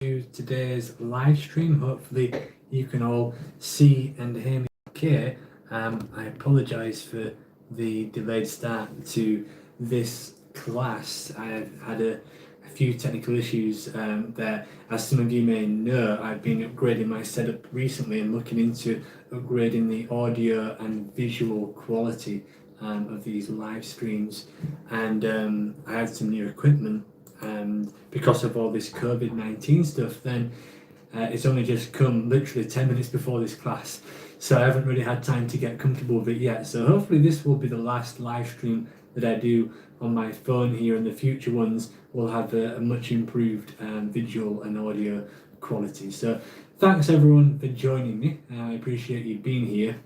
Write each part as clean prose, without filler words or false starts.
to today's live stream. Hopefully you can all see and hear me okay. I apologise for the delayed start to this class. I've had a few technical issues there. As some of you may know, I've been upgrading my setup recently and looking into upgrading the audio and visual quality of these live streams, and I had some new equipment, and because of all this COVID-19 stuff, then it's only just come literally 10 minutes before this class, so I haven't really had time to get comfortable with it yet. So hopefully this will be the last live stream that I do on my phone here, and the future ones will have a much improved visual and audio quality. So thanks everyone for joining me. I appreciate you being here.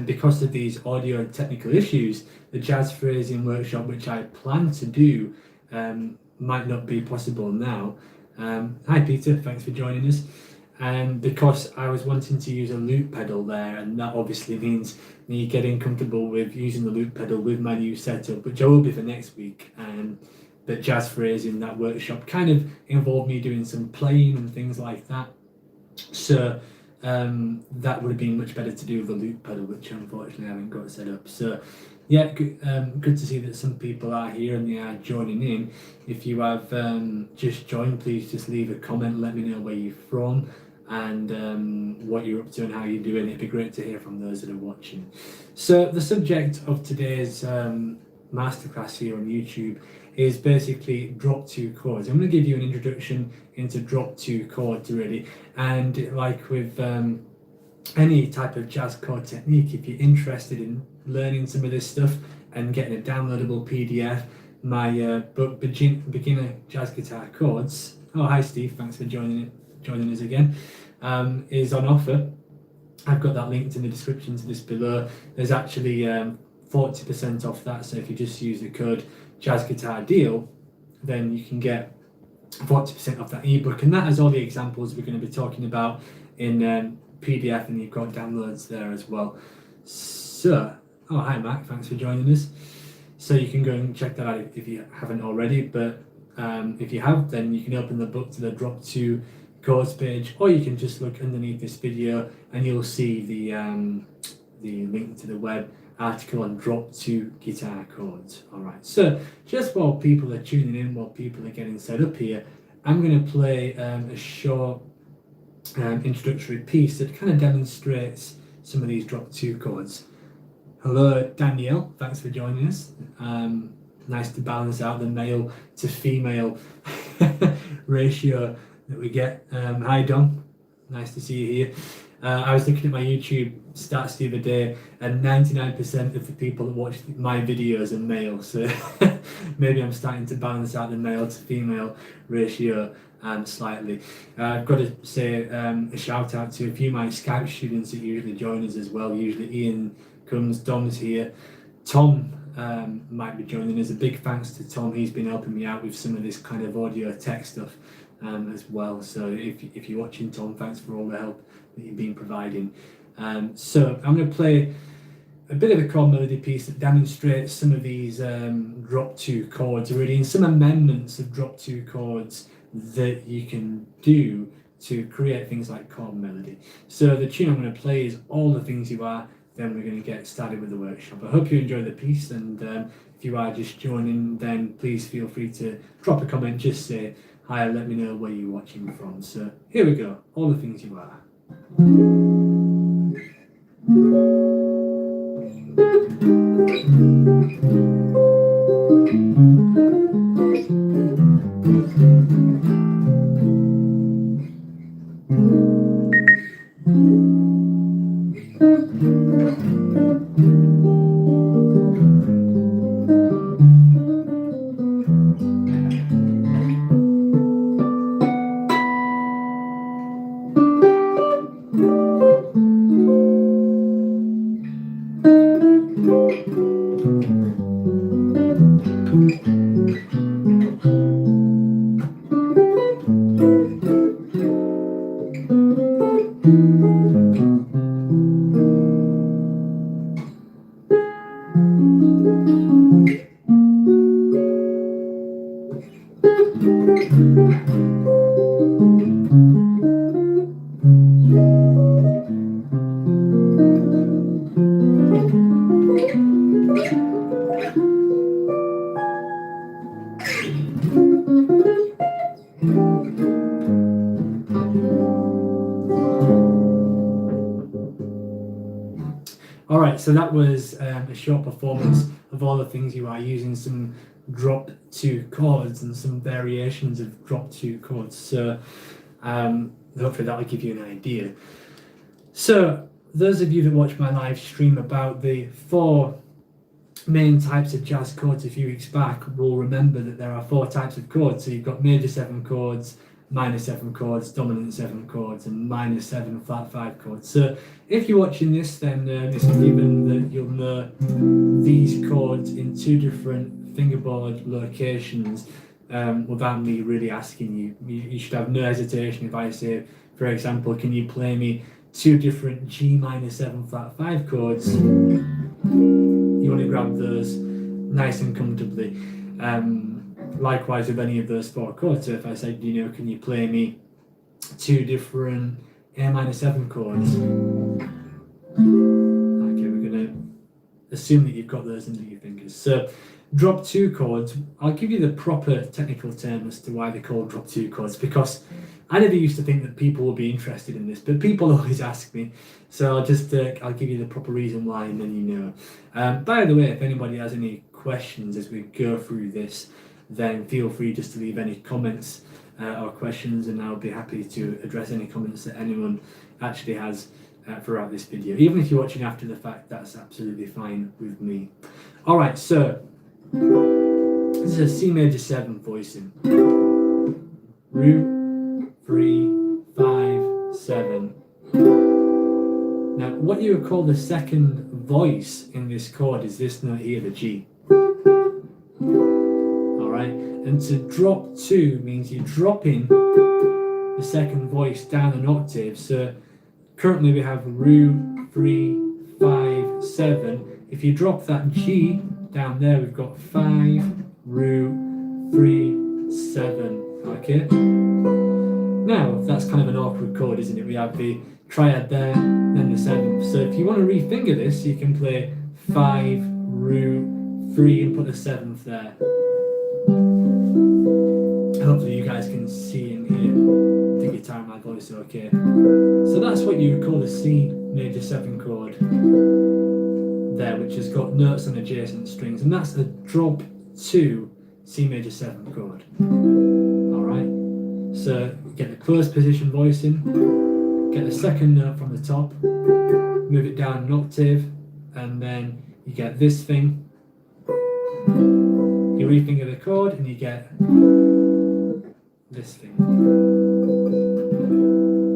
Because of these audio and technical issues, the jazz phrasing workshop, which I plan to do, might not be possible now. Hi Peter, thanks for joining us. Because I was wanting to use a loop pedal there, and that obviously means me getting comfortable with using the loop pedal with my new setup, which I will be for next week. But jazz phrasing, that workshop kind of involved me doing some playing and things like that. So that would have been much better to do with the loop pedal, which unfortunately I haven't got set up. So yeah, good to see that some people are here and they are joining in. If you have just joined, please just leave a comment, let me know where you're from and what you're up to and how you're doing. It'd be great to hear from those that are watching. So the subject of today's masterclass here on YouTube is basically drop two chords. I'm going to give you an introduction into drop two chords really, and like with any type of jazz chord technique, if you're interested in learning some of this stuff and getting a downloadable PDF, my book Beginner Jazz Guitar Chords, oh hi Steve, thanks for joining us again, is on offer. I've got that linked in the description to this below. There's actually 40% off that, so if you just use the code Jazz Guitar Deal, then you can get 40% off that ebook, and that has all the examples we're going to be talking about in PDF, and you've got downloads there as well. So, oh hi Mac, thanks for joining us. So you can go and check that out if you haven't already, but if you have, then you can open the book to the drop two chords page, or you can just look underneath this video and you'll see the link to the web article on drop two guitar chords. All right, so just while people are tuning in, while people are getting set up here, I'm going to play a short introductory piece that kind of demonstrates some of these drop two chords. Hello Danielle, thanks for joining us. Nice to balance out the male to female ratio that we get. Hi Don, nice to see you here. I was looking at my YouTube stats the other day, and 99% of the people that watch my videos are male, so maybe I'm starting to balance out the male to female ratio slightly. I've got to say a shout out to a few of my Skype students that usually join us as well. Usually Ian comes, Dom's here, Tom might be joining us. A big thanks to Tom, he's been helping me out with some of this kind of audio tech stuff as well. So if you're watching, Tom, thanks for all the help that you've been providing. So I'm going to play a bit of a chord melody piece that demonstrates some of these drop two chords already, and some amendments of drop two chords that you can do to create things like chord melody. So the tune I'm going to play is All the Things You Are. Then we're going to get started with the workshop. I hope you enjoy the piece, and if you are just joining, then please feel free to drop a comment, just say hi, let me know where you're watching from. So here we go, All the Things You Are. Alright, so that was a short performance of all the things you are using, some drop 2 chords and some variations of drop 2 chords. So hopefully that will give you an idea. So those of you that watch my live stream about the 4 main types of jazz chords a few weeks back will remember that there are 4 types of chords. So you've got major 7 chords, minor 7 chords, dominant 7 chords, and minor 7 flat 5 chords. So if you're watching this, then it's given that you'll know these chords in 2 different fingerboard locations without me really asking you. You should have no hesitation if I say, for example, can you play me 2 different G minor 7 flat 5 chords? You want to grab those nice and comfortably. Likewise with any of those 4 chords. So if I said, you know, can you play me 2 different A minor 7 chords? Okay, we're going to assume that you've got those under your fingers. So drop 2 chords, I'll give you the proper technical term as to why they're called drop 2 chords, because I never used to think that people would be interested in this, but people always ask me. So I'll just I'll give you the proper reason why, and then you know. By the way, if anybody has any questions as we go through this, then feel free just to leave any comments or questions, and I'll be happy to address any comments that anyone actually has throughout this video. Even if you're watching after the fact, that's absolutely fine with me. Alright, so this is a C major 7 voicing. Root, 3, 5, 7. Now, what you would call the second voice in this chord is this note here, the G. Alright, and to drop 2 means you're dropping the second voice down an octave. So currently we have root, 3, 5, 7. If you drop that G down there, we've got 5, root, 3, 7. Okay? Now, that's kind of an awkward chord, isn't it? We have the triad there, then the 7th. So if you want to refinger this, you can play 5, root, 3, and put the 7th there. Hopefully you guys can see and hear the guitar in my voice okay. So that's what you would call a C major 7 chord there, which has got notes on adjacent strings, and that's a drop 2 C major 7 chord. Alright, so get the closed position voicing, get the second note from the top, move it down an octave, and then you get this thing. You refinger the chord and you get this thing.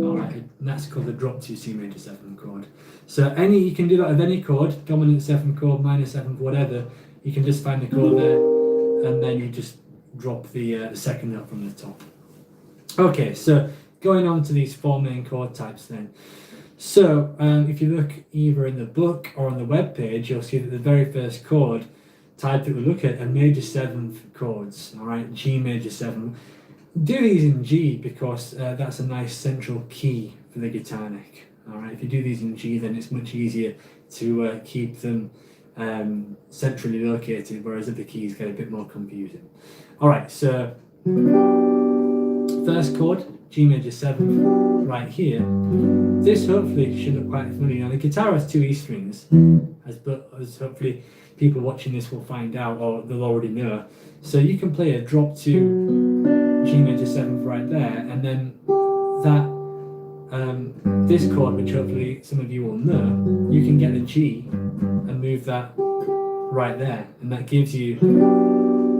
Alright, and that's called the drop 2 C major 7 chord. So you can do that with any chord, dominant 7 chord, minor 7, whatever. You can just find the chord there, and then you just drop the second note from the top. Okay, so going on to these 4 main chord types then. So if you look either in the book or on the web page, you'll see that the very first chord type that we look at are major 7th chords. Alright, G major 7. Do these in G because that's a nice central key for the guitar neck. Alright, if you do these in G, then it's much easier to keep them centrally located, whereas other keys get a bit more confusing. Alright, so first chord, G major 7, right here. This hopefully should look quite familiar. Now the guitar has 2 E strings, as hopefully people watching this will find out, or they'll already know. So you can play a drop 2 G major 7 right there, and then that this chord, which hopefully some of you will know, you can get a G and move that right there, and that gives you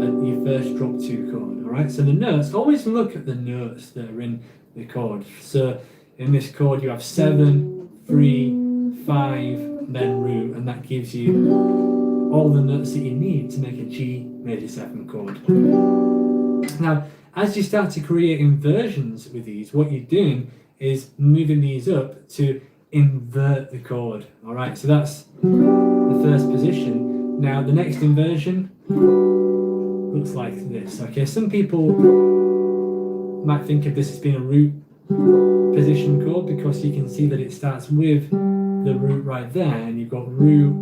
your first drop 2 chord. Alright, so the notes, always look at the notes that are in the chord. So in this chord you have 7, 3, 5, then root, and that gives you all the notes that you need to make a G major 7 chord. Now, as you start to create inversions with these, what you're doing is moving these up to invert the chord. Alright, so that's the first position. Now the next inversion looks like this. Okay, some people might think of this as being a root position chord, because you can see that it starts with the root right there, and you've got root,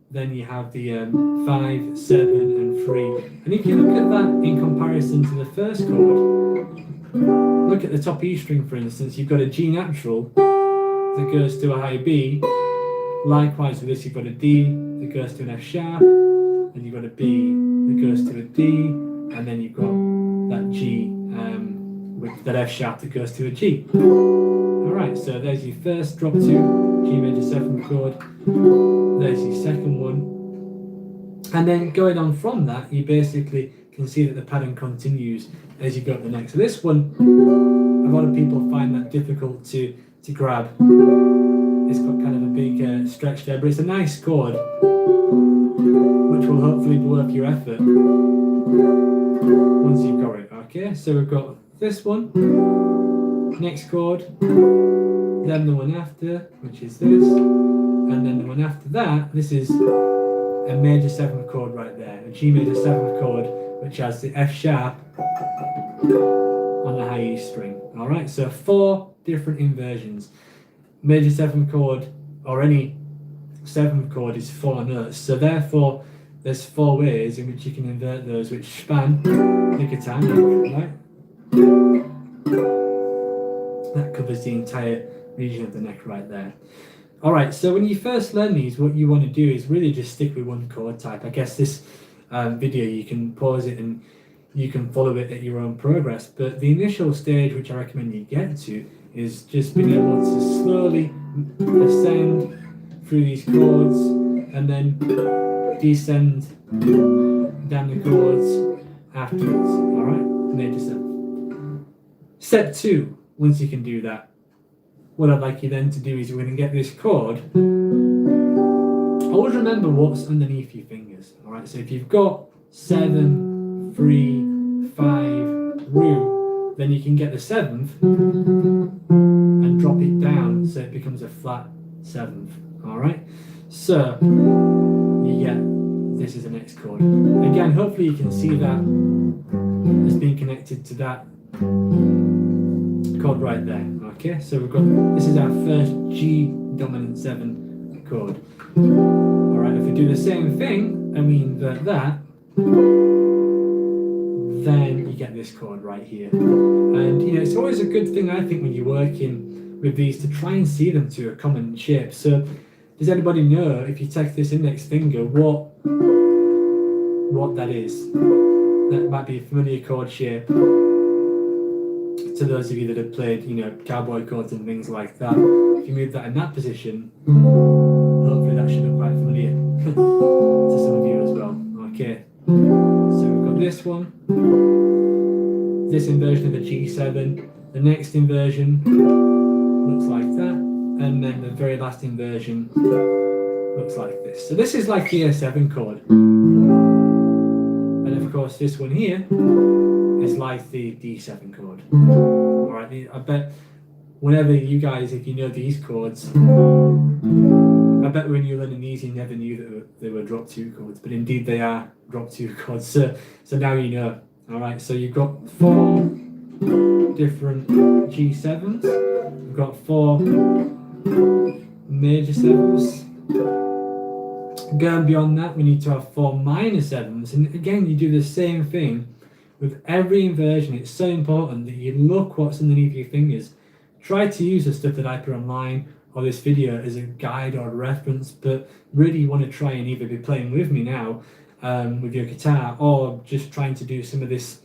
then you have the 5, 7 and 3. And if you look at that in comparison to the first chord, look at the top E string, for instance, you've got a G natural that goes to a high B. Likewise with this, you've got a D that goes to an F sharp, and you've got a B that goes to a D, and then you've got that G with that F sharp that goes to a G. Alright, so there's your first drop 2, G major 7th chord, there's your second one, and then going on from that, you basically can see that the pattern continues as you go up the next. So this one, a lot of people find that difficult to grab. It's got kind of a big stretch there, but it's a nice chord, which will hopefully be worth your effort once you've got it. Okay, so we've got this one, next chord, then the one after, which is this, and then the one after that. This is a major 7th chord right there, a G major 7th chord, which has the F sharp on the high E string. Alright, so 4 different inversions. Major 7th chord, or any 7th chord, is 4 notes, so therefore there's 4 ways in which you can invert those, which span the guitar neck, right? That covers the entire region of the neck right there. Alright, so when you first learn these, what you want to do is really just stick with one chord type. I guess this video, you can pause it and you can follow it at your own progress, but the initial stage which I recommend you get to is just being able to slowly ascend through these chords and then descend down the chords afterwards. Alright, major 7. Step 2, once you can do that, what I'd like you then to do is we're going to get this chord. Always remember what's underneath your fingers. Alright, so if you've got 7, 3, 5, root, then you can get the 7th and drop it down so it becomes a flat 7th. Alright, so you get this is the next chord. Again, hopefully you can see that as being connected to that chord right there. Okay, so we've got, this is our first G dominant 7 chord. Alright, if we do the same thing and we invert that, then you get this chord right here. And you know, it's always a good thing, I think, when you're working with these to try and see them to a common shape. So does anybody know, if you take this index finger, what that is? That might be a familiar chord shape to those of you that have played, you know, cowboy chords and things like that. If you move that in that position, hopefully that should look quite familiar to some of you as well. Okay, so we've got this one, this inversion of the G7, the next inversion looks like that, and then the very last inversion looks like this. So this is like the A7 chord, and of course this one here is like the D7 chord. Alright, I bet whenever you guys, if you know these chords, I bet when you're learning these you never knew that they were drop 2 chords, but indeed they are drop 2 chords, so now you know. Alright, so you've got 4 different G7s, you've got 4 major 7s. Going beyond that, we need to have 4 minor 7s, and again you do the same thing with every inversion. It's so important that you look what's underneath your fingers. Try to use the stuff that I put online or this video as a guide or a reference, but really you want to try and either be playing with me now with your guitar, or just trying to do some of this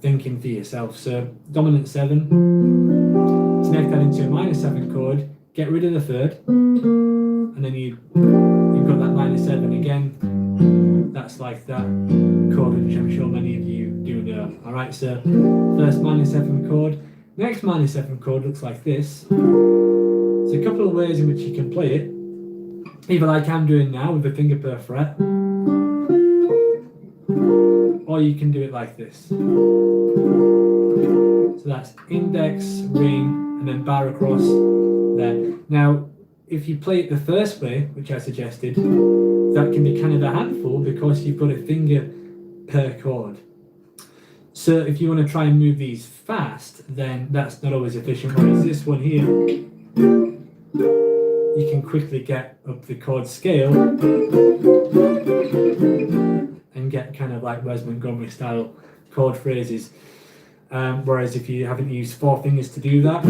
thinking for yourself. So dominant 7, to make that into a minor 7 chord, get rid of the 3rd, and then you've got that minor 7 again. That's like that chord, which I'm sure many of you do know. Alright, so first minor 7 chord, next minor 7 chord looks like this. There's a couple of ways in which you can play it, either like I'm doing now with a finger per fret, or you can do it like this. So that's index, ring, and then bar across there. Now, if you play it the first way, which I suggested, that can be kind of a handful because you've got a finger per chord. So if you want to try and move these fast, then that's not always efficient. Whereas this one here, you can quickly get up the chord scale and get kind of like Wes Montgomery style chord phrases. Whereas if you haven't used 4 fingers to do that,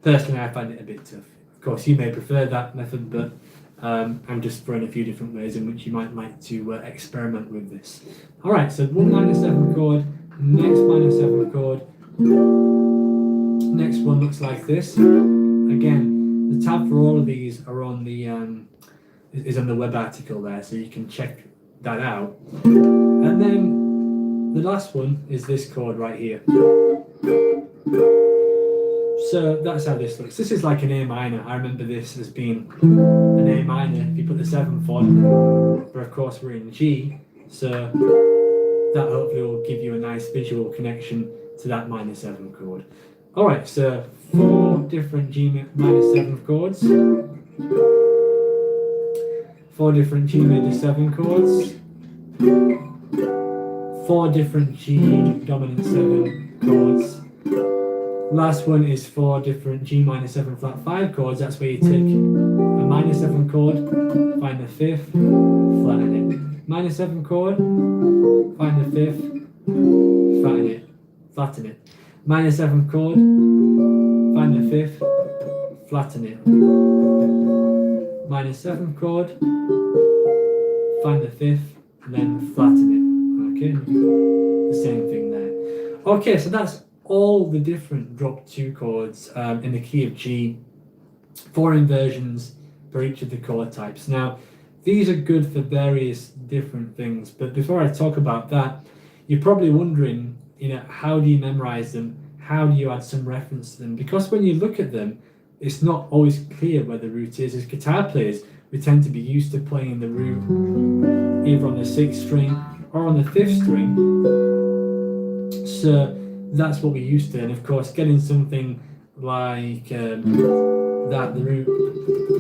personally I find it a bit tough. Of course, you may prefer that method, but I'm just throwing a few different ways in which you might like to experiment with this. Alright, so 1 minor 7 chord, next minor 7 chord, next one looks like this. Again, the tab for all of these are on the is on the web article there, so you can check that out. And then the last one is this chord right here. So that's how this looks. This is like an A minor. I remember this as being an A minor if you put the 7th on, but of course we're in G, so that hopefully will give you a nice visual connection to that minor 7 chord. Alright, so 4 different G minor 7 chords, 4 different G major 7 chords, 4 different G dominant 7 chords. Last one is 4 different G minor 7 flat 5 chords. That's where you take a minor 7 chord, find the 5th, flatten it. Minor 7 chord, find the 5th, flatten it. Minor 7 chord, find the 5th, flatten it. Minor 7 chord, find the 5th, and then flatten it. Okay, the same thing there. Okay, so that's all the different drop 2 chords in the key of G, 4 inversions for each of the chord types. Now, these are good for various different things, but before I talk about that, you're probably wondering, how do you memorize them? How do you add some reference to them? Because when you look at them, it's not always clear where the root is. As guitar players, we tend to be used to playing the root either on the 6th string or on the 5th string. So that's what we're used to, and of course getting something like that the root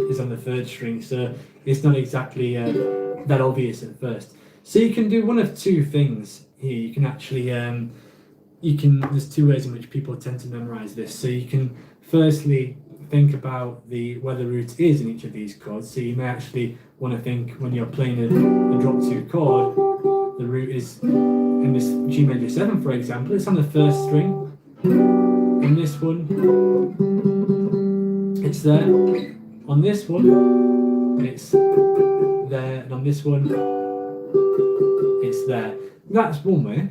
is on the 3rd string, so it's not exactly that obvious at first. So you can do one of 2 things here. You can actually there's 2 ways in which people tend to memorize this. So you can firstly think about where the root is in each of these chords. So you may actually want to think, when you're playing a drop 2 chord, the root is in this G major 7, for example, it's on the 1st string. On this one, it's there. On this one, it's there. And on this one, it's there. That's one way.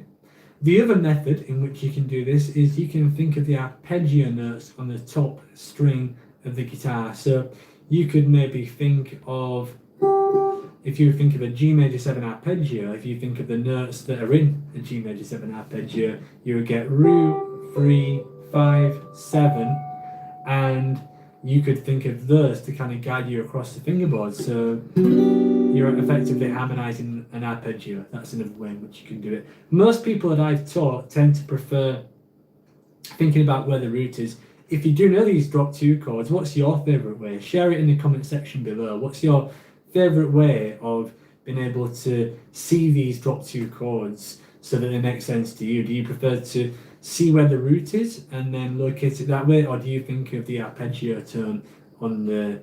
The other method in which you can do this is you can think of the arpeggio notes on the top string of the guitar. So you could maybe think of, if you think of a G major 7 arpeggio, if you think of the notes that are in a G major 7 arpeggio, you would get root, 3, 5, 7, and you could think of those to kind of guide you across the fingerboard. So you're effectively harmonizing an arpeggio. That's another way in which you can do it. Most people that I've taught tend to prefer thinking about where the root is. If you do know these drop 2 chords, what's your favorite way? Share it in the comment section below. What's your favorite way of being able to see these drop 2 chords so that they make sense to you? Do you prefer to see where the root is and then locate it that way, or do you think of the arpeggio tone on the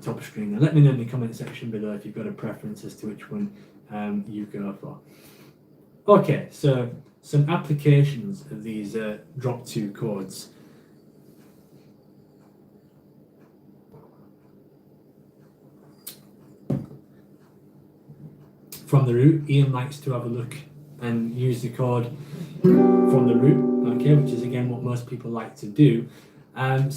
top string? Now let me know in the comment section below if you've got a preference as to which one you go for. Okay, so some applications of these drop 2 chords. From the root, Ian likes to have a look and use the chord from the root, okay, which is again what most people like to do. And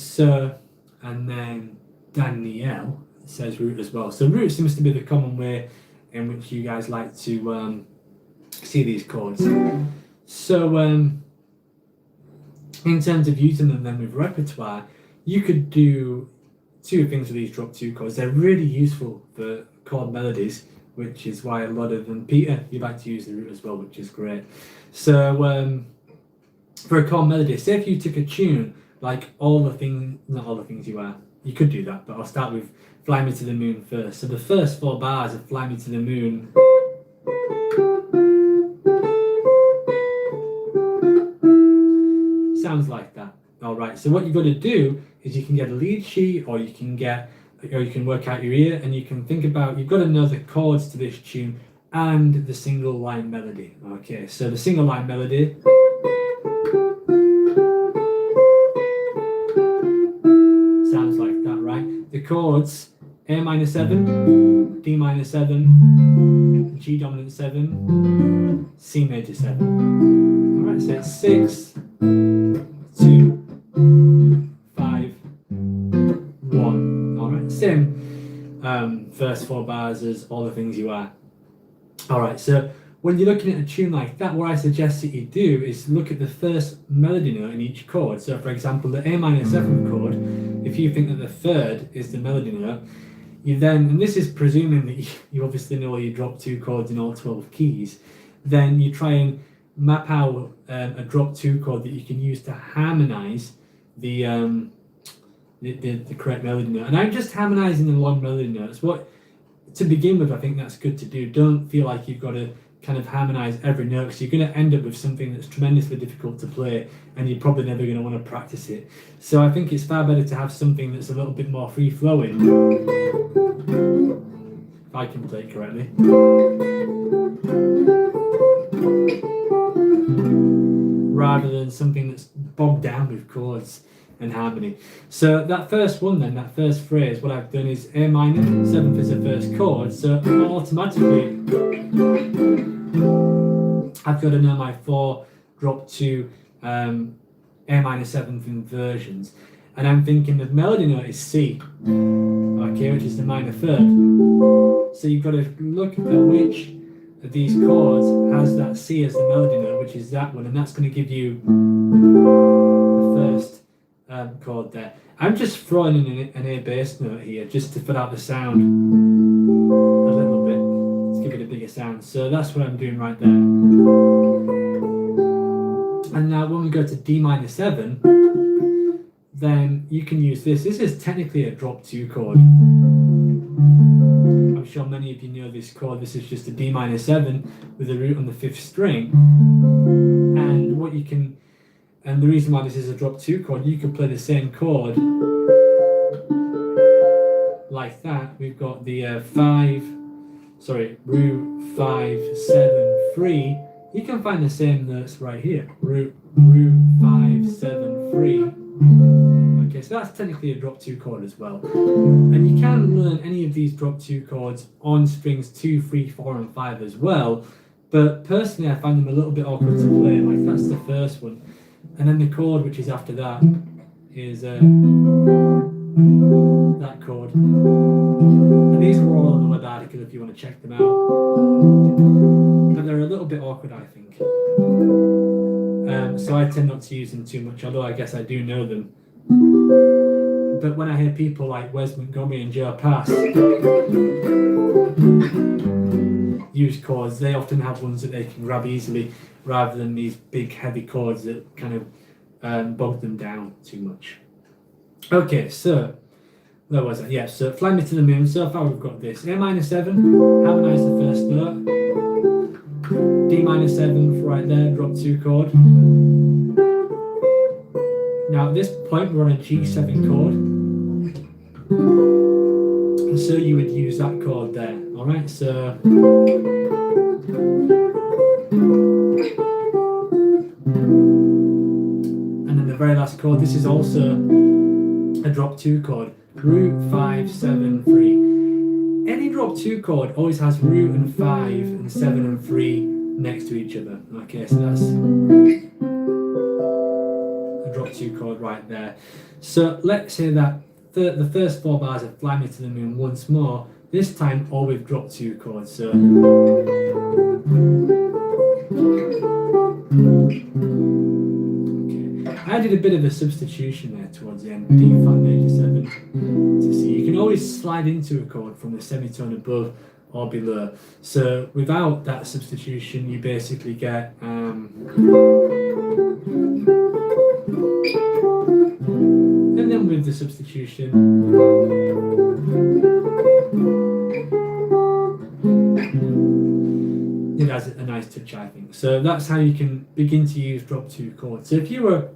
then Danielle says root as well. So root seems to be the common way in which you guys like to see these chords. So in terms of using them then with repertoire, you could do 2 things with these drop 2 chords. They're really useful for chord melodies, which is why a lot of them, Peter, you like to use the root as well, which is great. So for a chord melody, say if you took a tune like All the Things, not All the Things You Are, you could do that, but I'll start with Fly Me to the Moon first. So the first 4 bars of Fly Me to the Moon sounds like that. All right, so what you've got to do is you can get a lead sheet, or you can work out your ear, and you can think about, you've got to know the chords to this tune and the single line melody. Okay, so the single line melody sounds like that, right? The chords: A minor 7, D minor 7, G dominant 7, C major 7. All right, so it's 6, 2, 5, 1. All right, same first 4 bars as All the Things You Are. All right, so when you're looking at a tune like that, what I suggest that you do is look at the first melody note in each chord. So for example, the A minor 7th chord, if you think that the third is the melody note, you then, and this is presuming that you obviously know you drop 2 chords in all 12 keys, then you try and map out a drop 2 chord that you can use to harmonize the correct melody note. And I'm just harmonizing the long melody notes. To begin with, I think that's good to do. Don't feel like you've got to kind of harmonize every note, because you're going to end up with something that's tremendously difficult to play, and you're probably never going to want to practice it. So I think it's far better to have something that's a little bit more free flowing, if I can play it correctly, rather than something that's bogged down with chords and harmony. So that first one then, that first phrase, what I've done is A minor 7th is the first chord, so automatically I've got to know my 4 drop 2 A minor 7th inversions, and I'm thinking the melody note is C, okay, which is the minor 3rd. So you've got to look at which of these chords has that C as the melody note, which is that one, and that's going to give you the first chord there. I'm just throwing in an A bass note here just to fill out the sound a little bit. Let's give it a bigger sound. So that's what I'm doing right there. And now when we go to D minor 7, then you can use this. This is technically a drop 2 chord. I'm sure many of you know this chord. This is just a D minor 7 with a root on the 5th string. And what you can, and the reason why this is a drop 2 chord, you can play the same chord like that. We've got the root 5 7 3. You can find the same notes right here. Root 5 7 3. Okay, so that's technically a drop 2 chord as well. And you can learn any of these drop 2 chords on strings 2, 3, 4, and 5 as well. But personally, I find them a little bit awkward to play. Like that's the first one. And then the chord which is after that is that chord. And these were all on the web article if you want to check them out. But they're a little bit awkward, I think. So I tend not to use them too much, although I guess I do know them. But when I hear people like Wes Montgomery and Joe Pass use chords, they often have ones that they can grab easily, rather than these big heavy chords that kind of bog them down too much. Okay, so where was I? Yeah, so Fly Me to the Moon. So far we've got this: A minor 7, harmonise the first note, D minor 7 right there, drop 2 chord. Now at this point we're on a G7 chord, so you would use that chord there. All right, so and then the very last chord, this is also a drop 2 chord, root 5 7 3. Any drop 2 chord always has root and 5 and 7 and 3 next to each other. Okay, so that's a drop 2 chord right there. So let's say that the first 4 bars of Fly Me to the Moon once more, this time all with drop 2 chords. So I did a bit of a substitution there towards the end, D flat major 7 to C. You can always slide into a chord from the semitone above or below. So without that substitution, you basically get and then with the substitution, it has a nice touch, I think. So that's how you can begin to use drop 2 chords. So if you were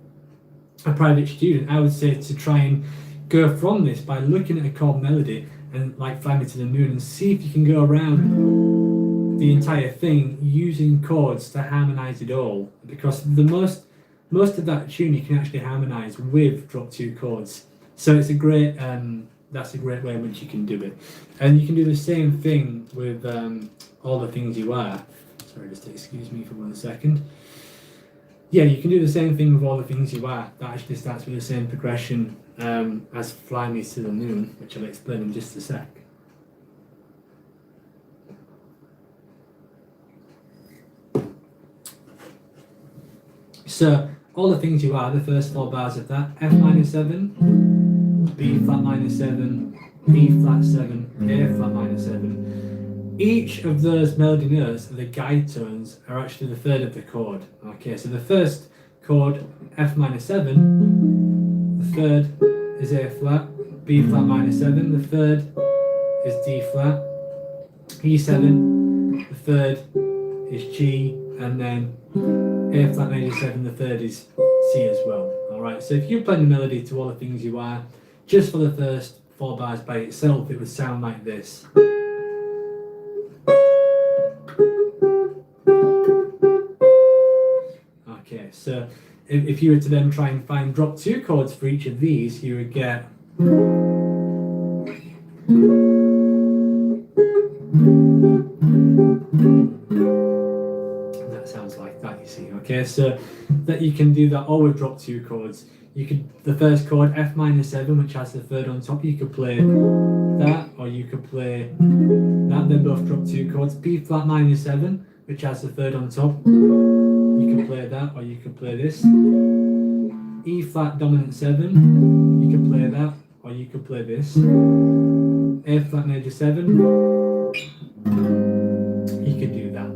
a private student, I would say to try and go from this by looking at a chord melody and like Fly Me to the Moon, and see if you can go around the entire thing using chords to harmonize it all, because the most of that tune you can actually harmonize with drop 2 chords. So it's a great that's a great way in which you can do it. And you can do the same thing with All the Things You Are. Sorry, just excuse me for 1 second. Yeah, you can do the same thing with All the Things You Are. That actually starts with the same progression as Fly Me to the Moon, which I'll explain in just a sec. So, All the Things You Are, the first 4 bars of that: F minor 7, B flat minor 7, E flat 7, A flat minor 7. Each of those melody notes, the guide tones, are actually the third of the chord. Okay, so the first chord, F minor 7, the third is A flat, B flat minor 7, the third is D flat, E7, the third is G, and then A flat major 7, the third is C as well. Alright, so if you play the melody to All the Things You Are, just for the first 4 bars by itself, it would sound like this. Okay, so if you were to then try and find drop 2 chords for each of these, you would get that sounds like that, you see. Okay, so that you can do that all with drop 2 chords. You could, the first chord, F minor 7, which has the third on top, you could play that, or you could play that. They're both drop 2 chords. B flat minor 7, which has the third on top, you can play that, or you could play this. E flat dominant 7, you could play that, or you could play this. A flat major 7, you could do that.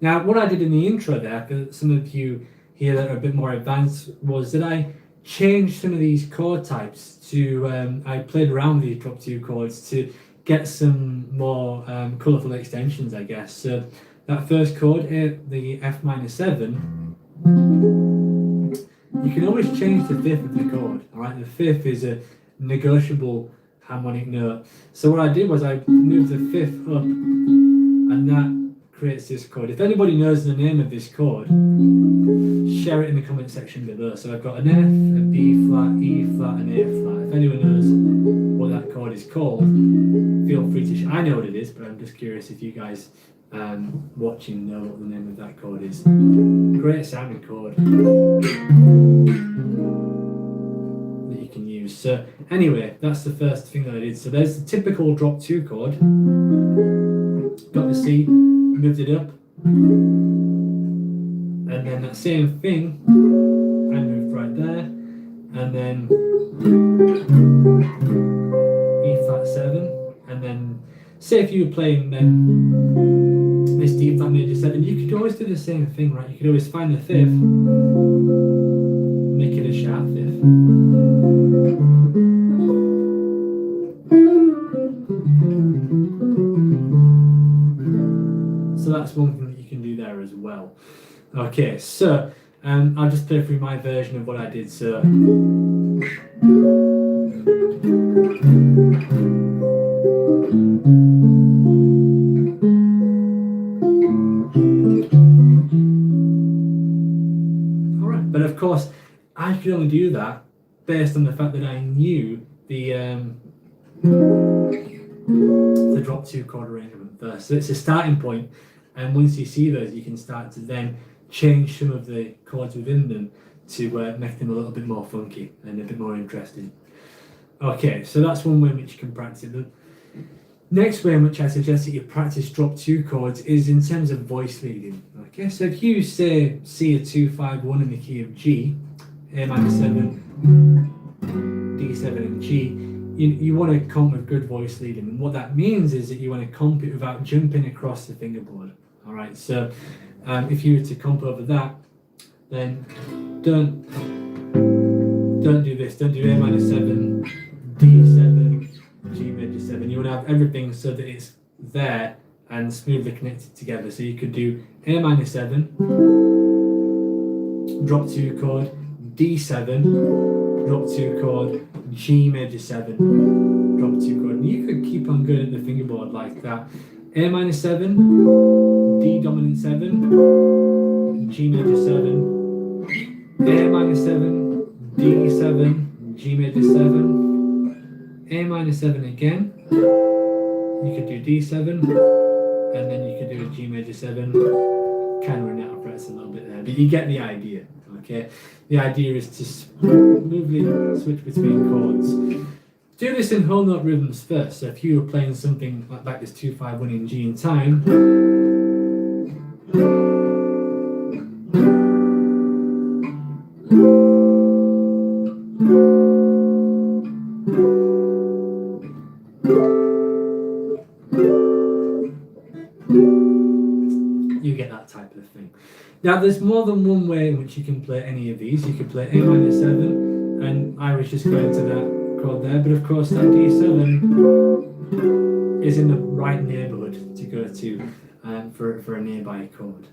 Now, what I did in the intro there, for some of you here that are a bit more advanced, was that I changed some of these chord types to, I played around with these drop 2 chords to get some more colourful extensions, I guess. So that first chord, the F minor 7, you can always change the 5th of the chord. Alright, the 5th is a negotiable harmonic note. So what I did was I moved the 5th up, and that creates this chord. If anybody knows the name of this chord, share it in the comment section below. So I've got an F, a B flat, E flat, and A flat. If anyone knows what that chord is called, feel free to share. I know what it is, but I'm just curious if you guys watching know what the name of that chord is. Great sounding chord that you can use. So anyway, that's the first thing that I did. So there's the typical drop 2 chord. Got the C, moved it up, and then that same thing I moved right there, and then E flat 7, and then say if you were playing this D flat major 7, you could always do the same thing, right? You could always find the 5th, make it a sharp 5th. So that's one thing that you can do there as well. Okay, so I'll just play through my version of what I did. So alright, but of course I could only do that based on the fact that I knew the drop 2 chord arrangement first. So it's a starting point, and once you see those, you can start to then change some of the chords within them to make them a little bit more funky and a bit more interesting. Okay, so that's one way in which you can practice it. The next way in which I suggest that you practice drop 2 chords is in terms of voice leading. Okay, so if you say C a 2, 5, 1 in the key of G, A minor 7, D7 and G, you want to comp with good voice leading, and what that means is that you want to comp it without jumping across the fingerboard. All right, so if you were to comp over that, then don't do this. Don't do A minor 7, D7, G major 7. You want to have everything so that it's there and smoothly connected together. So you could do A minor 7, drop 2 chord, D7, drop 2 chord, G major 7, drop 2 chord. And you could keep on going at the fingerboard like that. A minor 7, D dominant 7, G major 7, A minor 7, D7, G major 7, A minor 7 again. You could do D7, and then you could do a G major 7. Kind of run out of frets a little bit there, but you get the idea. Okay, the idea is to smoothly switch between chords. Do this in whole note rhythms first. So if you were playing something like this 2-5-1 in G in time, you get that type of thing. Now there's more than one way in which you can play any of these. You could play A minor 7, and I was just going to that chord there, but of course that D7 is in the right neighbourhood to go to for a nearby chord.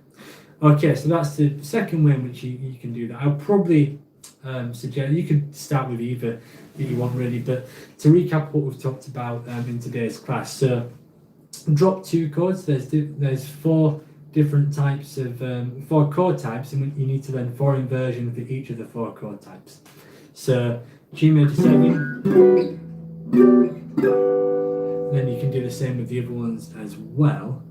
Okay, so that's the second way in which you can do that. I'll probably suggest you could start with either that you want really, but to recap what we've talked about in today's class. So drop 2 chords, there's 4 different types of 4 chord types, and you need to learn 4 inversions for each of the 4 chord types. So G major 7, then you can do the same with the other ones as well.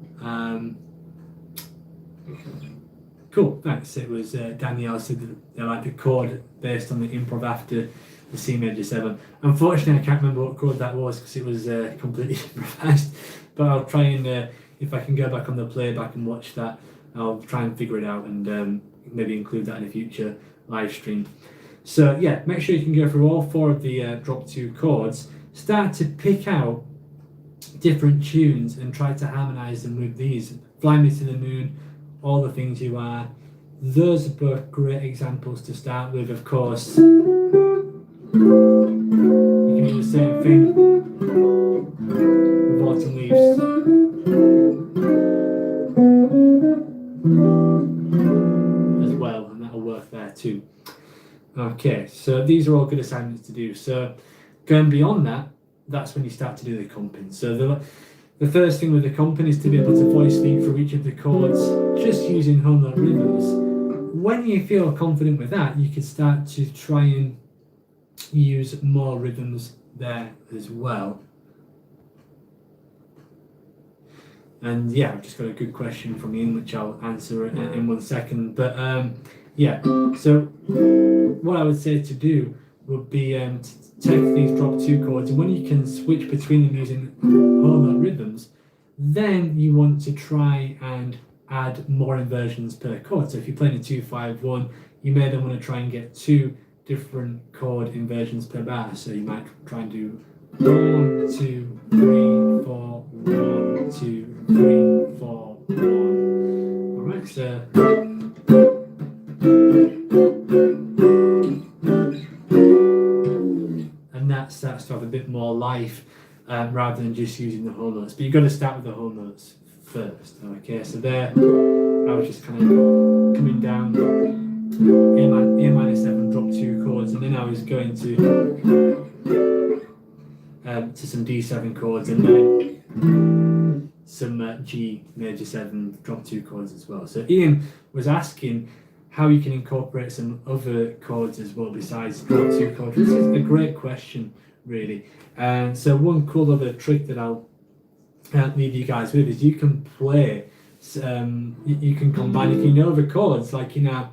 Cool, thanks. It was Danielle said that they like the chord based on the improv after the C major 7. Unfortunately, I can't remember what chord that was because it was completely improvised, but I'll try and if I can go back on the playback and watch that, I'll try and figure it out and maybe include that in a future live stream. So yeah, make sure you can go through all 4 of the drop 2 chords, start to pick out different tunes and try to harmonize them with these. Fly Me to the Moon, All the Things You Are. Those are both great examples to start with. Of course, you can do the same thing with Autumn Leaves as well, and that'll work there too. Okay, so these are all good assignments to do. So going beyond that, that's when you start to do the comping. So the first thing with the comping is to be able to voice lead through each of the chords just using whole note rhythms. When you feel confident with that, you can start to try and use more rhythms there as well. And yeah, I've just got a good question from Ian, which I'll answer in 1 second. But yeah, so what I would say to do would be to take these drop 2 chords, and when you can switch between them using whole note rhythms, then you want to try and add more inversions per chord. So if you're playing a 2-5-1, you may then want to try and get 2 different chord inversions per bar. So you might try and do 1, 2, 3, 4, 1, 2, 3, 4, 1. Alright, so and that starts to have a bit more life rather than just using the whole notes. But you've got to start with the whole notes first. Okay, so there I was just kind of coming down A minor 7, drop 2 chords, and then I was going to some D7 chords, and then some G major 7, drop 2 chords as well. So Ian was asking how you can incorporate some other chords as well besides drop 2 chords. This is a great question, really. And so one cool other trick that I'll leave you guys with is you can play, you can combine, if you know the chords, like in our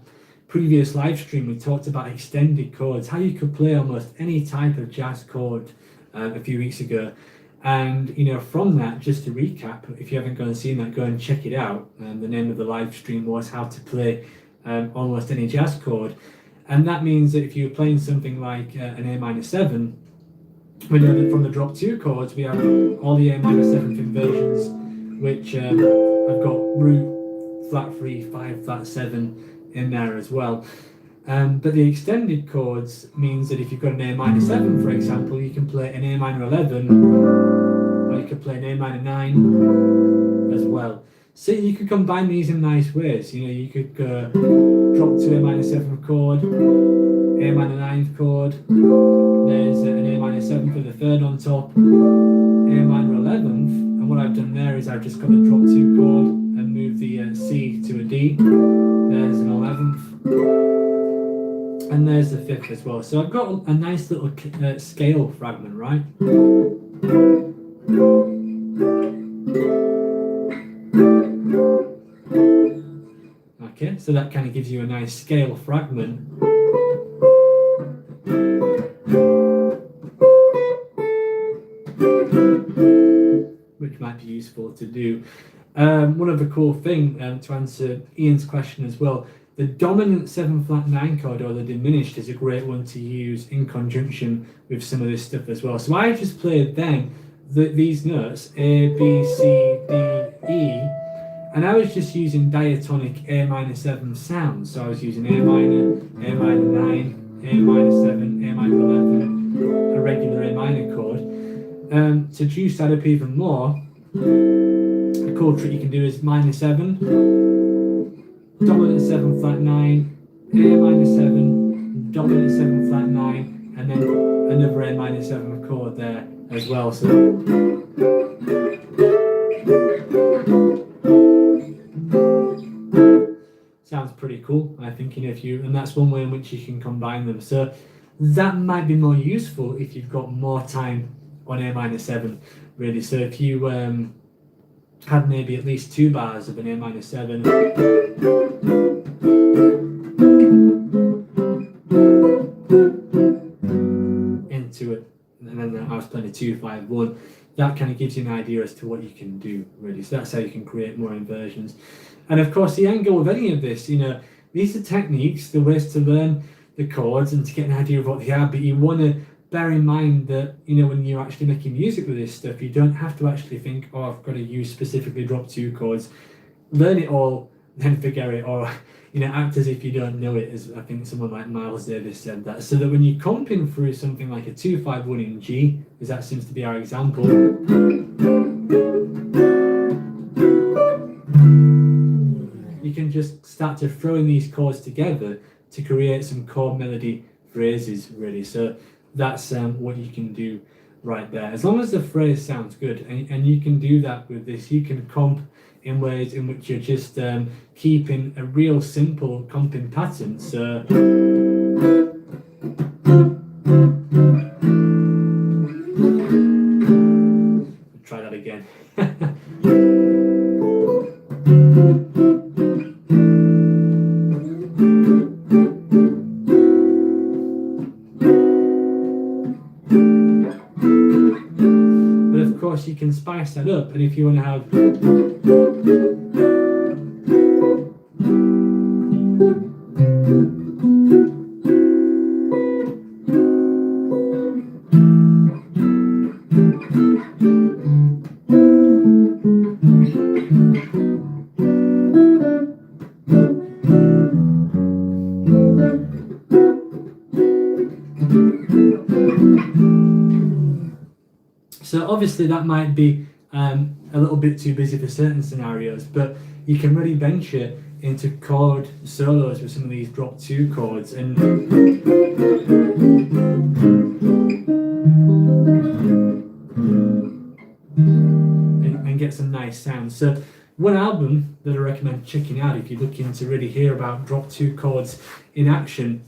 previous live stream we talked about extended chords, how you could play almost any type of jazz chord a few weeks ago. And you know, from that, just to recap, if you haven't gone and seen that, go and check it out. The name of the live stream was how to play almost any jazz chord, and that means that if you're playing something like an A minor 7, we know that from the drop 2 chords we have all the A minor 7th inversions, which have got root, flat 3, 5, flat 7 in there as well. But the extended chords means that if you've got an A minor 7, for example, you can play an A minor 11, or you could play an A minor 9 as well. So you could combine these in nice ways. You know, you could go drop to A minor 7 chord, A A minor 9th chord, there's an A minor 7th with a 3rd on top, A minor 11th, and what I've done there is I've just got the drop 2 chord and moved the C to a D, there's an 11th, and there's the 5th as well. So I've got a nice little scale fragment, right? Okay, so that kind of gives you a nice scale fragment. Which might be useful to do. One other cool thing to answer Ian's question as well, the dominant 7 flat 9 chord, or the diminished, is a great one to use in conjunction with some of this stuff as well. So I just played then these notes, A, B, C, D, E, and I was just using diatonic A minor 7 sounds. So I was using A minor 9, A minor 7, A minor 11, a regular A minor chord. To juice that up even more, a chord trick you can do is minor 7, dominant 7 flat 9, A minor 7, dominant 7 flat 9, and then another A minor 7 chord there as well. So sounds pretty cool, I think, and that's one way in which you can combine them. So that might be more useful if you've got more time on A minor 7, really. So if you had maybe at least 2 bars of an A minor 7 into it, and then I was playing a 2-5-1, that kind of gives you an idea as to what you can do, really. So that's how you can create more inversions. And of course, the end goal of any of this, these are techniques, the ways to learn the chords and to get an idea of what they are, but you want to bear in mind that, when you're actually making music with this stuff, you don't have to actually think, oh, I've got to use specifically drop 2 chords. Learn it all, then forget it, or, act as if you don't know it, as I think someone like Miles Davis said that. So that when you're comping through something like a 2-5-1 in G, because that seems to be our example, you can just start to throw in these chords together to create some chord melody phrases, really. So that's what you can do right there. As long as the phrase sounds good, and you can do that with this, you can comp in ways in which you're just keeping a real simple comping pattern. So try that again. You can spice that up, and if you want to have so obviously that might be a little bit too busy for certain scenarios, but you can really venture into chord solos with some of these drop 2 chords and get some nice sounds. So one album that I recommend checking out if you're looking to really hear about drop 2 chords in action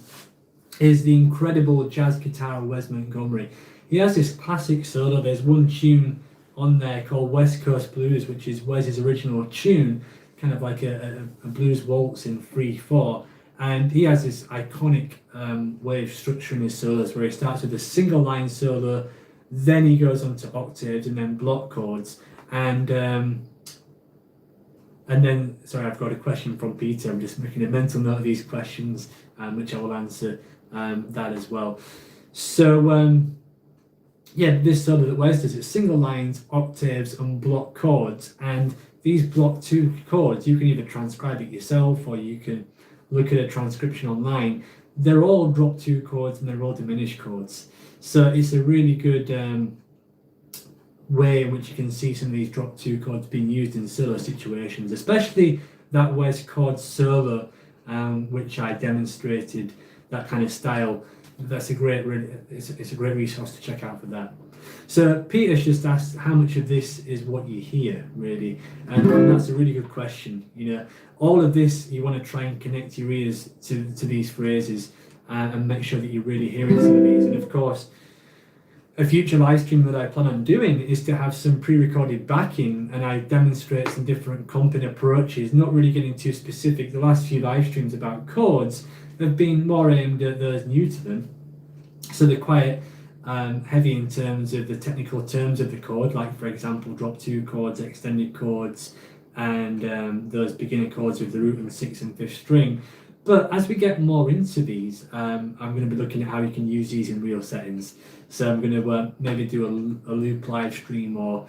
is the incredible jazz guitar Wes Montgomery. He has this classic solo. There's one tune on there called West Coast Blues, which is Wes's original tune, kind of like a blues waltz in 3/4. And he has this iconic way of structuring his solos where he starts with a single line solo, then he goes on to octaves and then block chords. And then, sorry, I've got a question from Peter. I'm just making a mental note of these questions, which I will answer that as well. So, yeah, this solo that Wes does, it's single lines, octaves, and block chords. And these block 2 chords, you can either transcribe it yourself or you can look at a transcription online. They're all drop 2 chords and they're all diminished chords. So it's a really good way in which you can see some of these drop 2 chords being used in solo situations, especially that Wes chord solo, which I demonstrated. that kind of style, that's a great, it's a great resource to check out for that. So Peter's just asked how much of this is what you hear, really, and that's a really good question. You know, all of this, you want to try and connect your ears to these phrases and make sure that you're really hearing some of these. And of course, a future live stream that I plan on doing is to have some pre-recorded backing, and I demonstrate some different comping approaches, not really getting too specific. The last few live streams about chords have been more aimed at those new to them, so they're quite heavy in terms of the technical terms of the chord, like for example drop 2 chords, extended chords, and those beginner chords with the root and 6th and 5th string. But as we get more into these, I'm going to be looking at how you can use these in real settings. So I'm going to maybe do a loop live stream or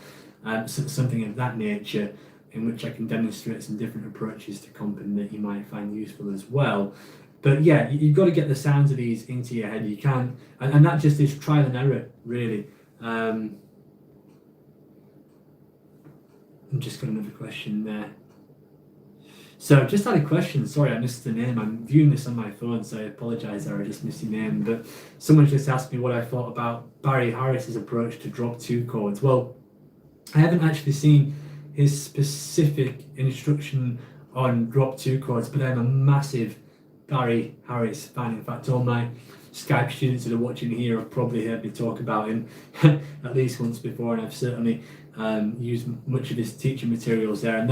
something of that nature, in which I can demonstrate some different approaches to comping that you might find useful as well. But yeah, you've got to get the sounds of these into your head. You can't, and that just is trial and error, really. I've just got another question there. So I've just had a question, sorry I missed the name, I'm viewing this on my phone, so I apologise there, I just missed your name, but someone just asked me what I thought about Barry Harris's approach to drop 2 chords. Well, I haven't actually seen his specific instruction on drop 2 chords, but I'm a massive Barry Harris fan. In fact, all my Skype students that are watching here have probably heard me talk about him at least once before, and I've certainly used much of his teaching materials there, and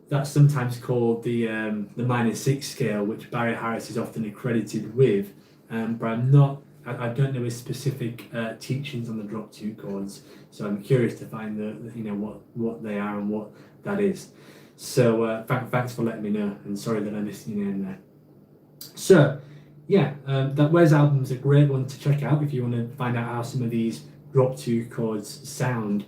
that's sometimes called the minor 6 scale, which Barry Harris is often accredited with, but I don't know his specific teachings on the drop 2 chords, so I'm curious to find what they are and what that is. So thanks for letting me know, and sorry that I missed your name there. So yeah, that Wes album's a great one to check out if you want to find out how some of these drop 2 chords sound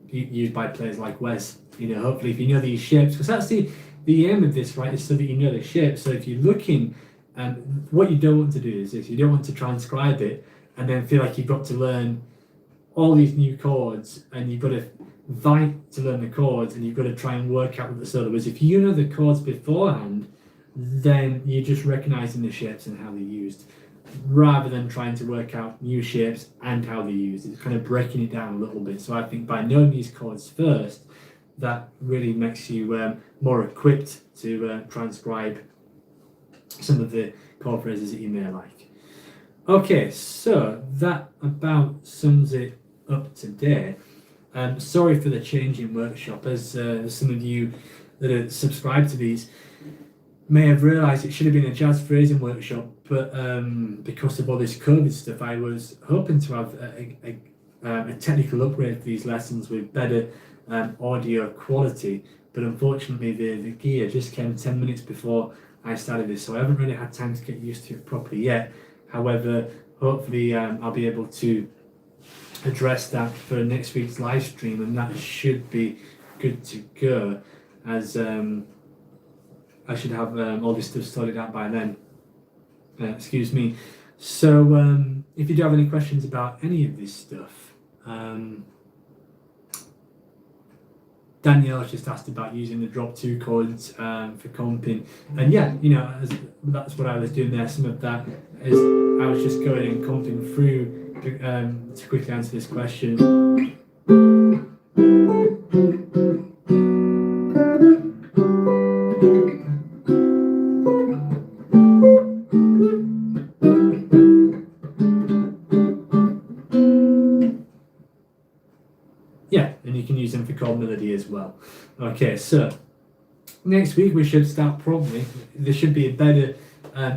used by players like Wes. You know, hopefully if you know these shapes, because that's the aim of this, right, is so that you know the shape. So if you're looking, what you don't want to do is this: you don't want to transcribe it and then feel like you've got to learn all these new chords, and you've got to fight to learn the chords, and you've got to try and work out what the solo is. If you know the chords beforehand, then you're just recognizing the shapes and how they're used, rather than trying to work out new shapes and how they're used. It's kind of breaking it down a little bit. So I think by knowing these chords first, that really makes you more equipped to transcribe some of the chord phrases that you may like. Okay, so that about sums it up today. Sorry for the change in workshop, as some of you that are subscribed to these may have realised it should have been a jazz phrasing workshop, but because of all this COVID stuff, I was hoping to have a technical upgrade for these lessons with better audio quality, but unfortunately the gear just came 10 minutes before I started this, so I haven't really had time to get used to it properly yet. However, hopefully I'll be able to address that for next week's live stream, and that should be good to go, as I should have all this stuff sorted out by then. Excuse me. So if you do have any questions about any of this stuff, Danielle's just asked about using the drop 2 chords for comping, and yeah, you know, that's what I was doing there. Some of that is I was just going and comping through to quickly answer this question. Yeah, and you can use them for chord melody as well. Okay, so next week we should start properly. There should be a better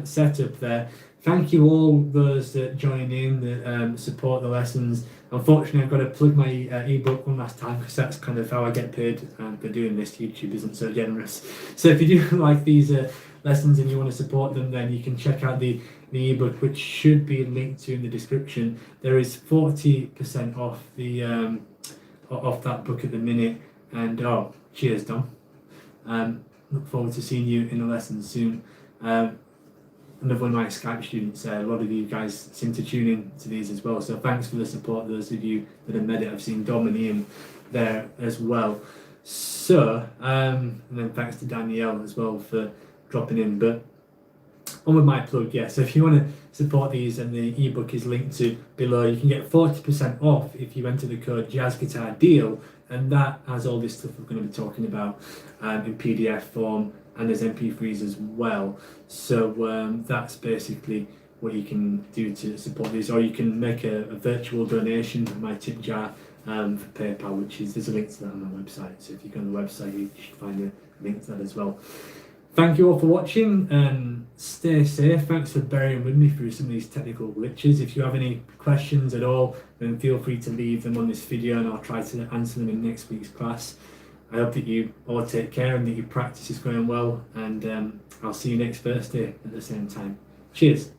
setup there. Thank you all those that join in, that support the lessons. Unfortunately, I've got to plug my ebook one last time, because that's kind of how I get paid for doing this. YouTube isn't so generous. So if you do like these lessons and you want to support them, then you can check out the ebook, which should be linked to in the description. There is 40% off the off that book at the minute, and oh, cheers, Dom. Look forward to seeing you in the lesson soon. Another one of my Skype students, a lot of you guys seem to tune in to these as well, so thanks for the support, those of you that have made it. I've seen Dom and Ian there as well. So, and then thanks to Danielle as well for dropping in. But on with my plug, yeah. So if you want to support these, and the ebook is linked to below, you can get 40% off if you enter the code Jazz Guitar Deal, and that has all this stuff we're going to be talking about in PDF form, and there's MP3s as well. So that's basically what you can do to support these, or you can make a virtual donation to my tip jar for PayPal, which is, there's a link to that on my website. So if you go on the website, you should find a link to that as well. Thank you all for watching, and stay safe. Thanks for bearing with me through some of these technical glitches. If you have any questions at all, then feel free to leave them on this video, and I'll try to answer them in next week's class. I hope that you all take care and that your practice is going well, and I'll see you next Thursday at the same time. Cheers.